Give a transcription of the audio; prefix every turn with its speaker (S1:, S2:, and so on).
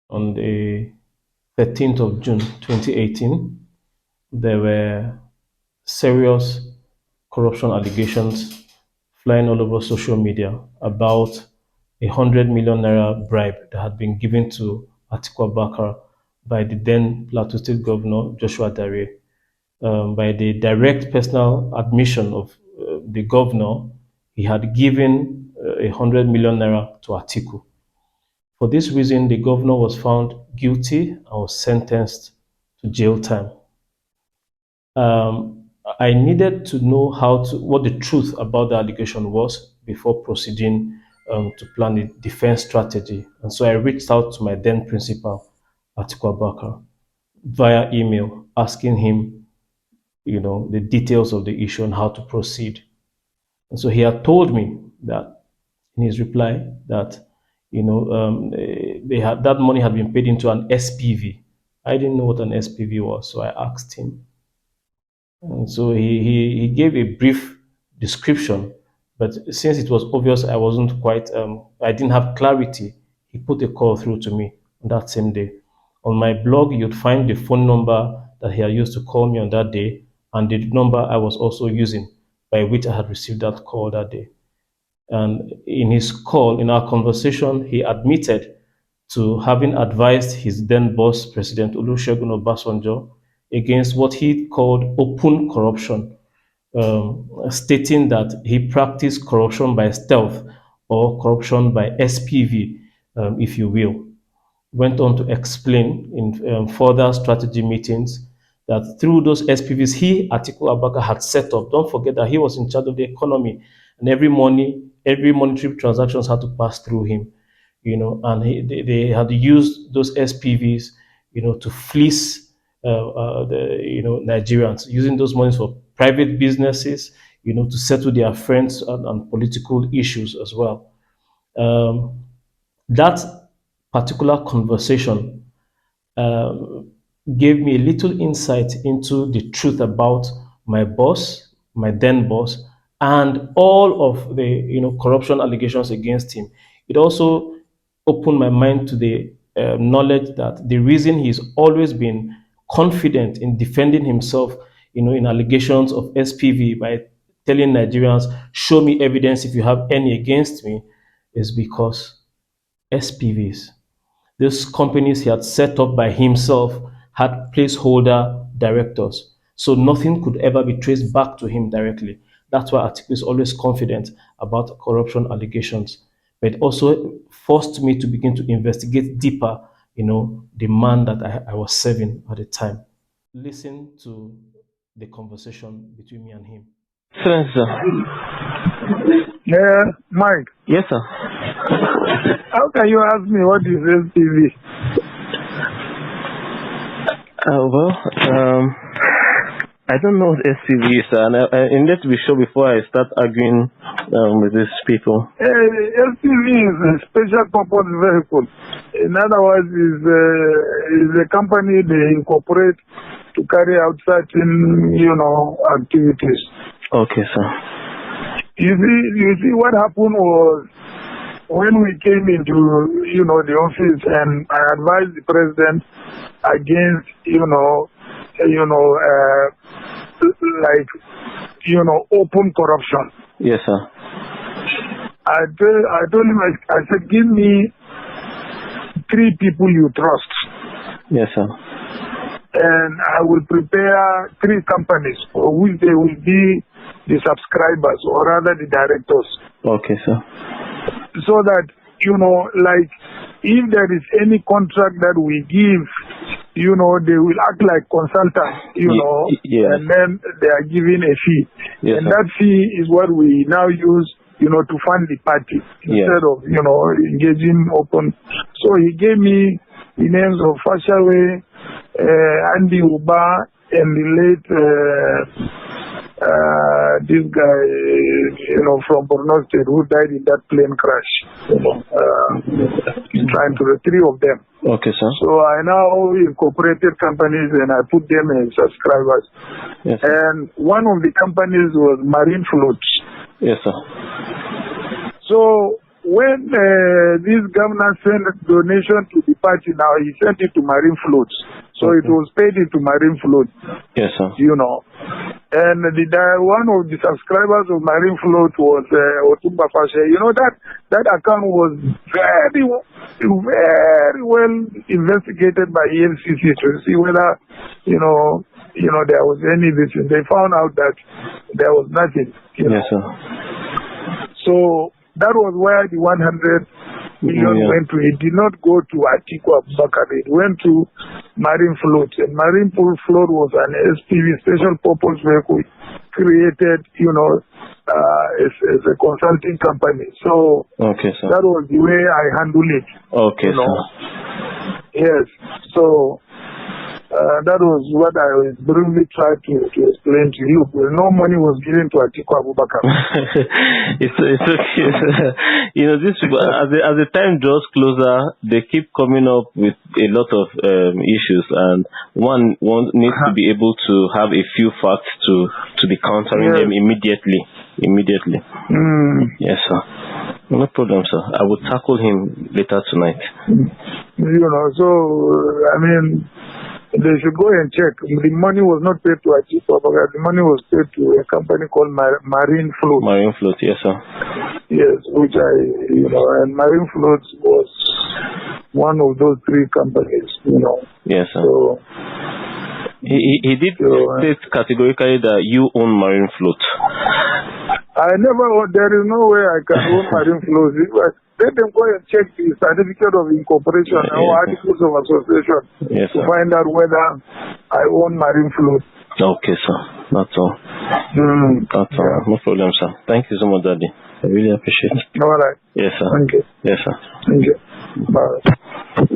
S1: on the 13th of June 2018, there were serious corruption allegations flying all over social media about 100 million naira bribe that had been given to Atiku Abubakar by the then Plateau State Governor Joshua Dare, by the direct personal admission of the governor. He had given 100 million naira to Atiku. For this reason, the governor was found guilty and was sentenced to jail time. I needed to know what the truth about the allegation was before proceeding to plan a defense strategy. And so I reached out to my then principal, Atiku Abubakar, via email, asking him, the details of the issue and how to proceed. And so he had told me that in his reply that that money had been paid into an SPV. I didn't know what an SPV was, so I asked him. And so he gave a brief description, but since it was obvious I didn't have clarity, he put a call through to me on that same day. On my blog, you'd find the phone number that he had used to call me on that day and the number I was also using by which I had received that call that day. And in our conversation, he admitted to having advised his then boss, President Olusegun Obasanjo, against what he called open corruption, stating that he practiced corruption by stealth or corruption by SPV, if you will. Went on to explain in further strategy meetings that through those SPVs Atiku Abubakar, had set up. Don't forget that he was in charge of the economy, and every monetary transactions had to pass through him. And they had used those SPVs, to fleece Nigerians, using those monies for private businesses, to settle their friends and political issues as well. That particular conversation gave me a little insight into the truth about my boss, my then boss, and all of the corruption allegations against him. It also opened my mind to the knowledge that the reason he's always been confident in defending himself, in allegations of SPV by telling Nigerians, "Show me evidence if you have any against me," is because SPVs, these companies he had set up by himself, had placeholder directors. So nothing could ever be traced back to him directly. That's why Atiku is always confident about corruption allegations. But it also forced me to begin to investigate deeper, the man that I was serving at the time. Listen to the conversation between me and him.
S2: Sir.
S3: Yeah, Mike.
S2: Yes, sir.
S3: How can you ask me what is SPV?
S2: I don't know what SPV is, and I need to be sure before I start arguing with these people.
S3: SPV is a special purpose vehicle. In other words, is a company they incorporate to carry out certain, activities.
S2: Okay, sir.
S3: You see, what happened was when we came into, the office, and I advised the president against, open corruption.
S2: Yes, sir.
S3: I told him, I said, give me 3 people you trust.
S2: Yes, sir.
S3: And I will prepare 3 companies for which they will be the subscribers, or rather the directors.
S2: Okay, sir.
S3: So that, if there is any contract that we give, they will act like consultants,
S2: yes.
S3: And then they are giving a fee.
S2: Yes,
S3: and
S2: sir.
S3: that fee is what we now use, to fund the party instead of, engaging open. So he gave me the names of Fashawe, Andy Uba, and the late this guy, from Borno State, who died in that plane crash. Trying to the 3 of them.
S2: Okay, sir.
S3: So I now incorporated companies and I put them as subscribers.
S2: Yes, sir.
S3: And one of the companies was Marine Floats.
S2: Yes, sir.
S3: So when this governor sent donation to the party, now he sent it to Marine Floats. So it was paid into Marine Float.
S2: Yes, sir.
S3: You know. And one of the subscribers of Marine Float was Otumba Fashe. You know, that account was very well investigated by EFCC to see whether, there was any vision. They found out that there was nothing.
S2: Yes, sir.
S3: So that was where the 100 million went to. It did not go to Atiku Abubakar. It went to Marine Float. And Marine Float was an SPV, special purpose vehicle, created, as a consulting company. So
S2: okay, sir.
S3: that was the way I handled it.
S2: Okay, sir.
S3: Yes. So that was what I briefly tried to explain to you. No money was given to Atiku Abubakar.
S2: it's okay. These people, as the time draws closer, they keep coming up with a lot of issues, and one needs to be able to have a few facts to be countering them immediately. Yes, sir. No problem, sir. I will tackle him later tonight.
S3: So I mean, they should go and check. The money was not paid to Atiku Abubakar. The money was paid to a company called Marine Float.
S2: Marine Float, yes, sir.
S3: Yes, which and Marine Float was one of those three companies,
S2: Yes, sir.
S3: So,
S2: he did state categorically that you own Marine Float.
S3: I never own. There is no way I can own Marine Float. Let them go and check the certificate of incorporation or articles of association to find out whether I own Marine Float.
S2: Okay, sir. That's all. That's all. No problem, sir. Thank you so much, Daddy. I really appreciate it.
S3: All right.
S2: Yes, sir.
S3: Thank you.
S2: Yes, sir.
S3: Thank you. Bye.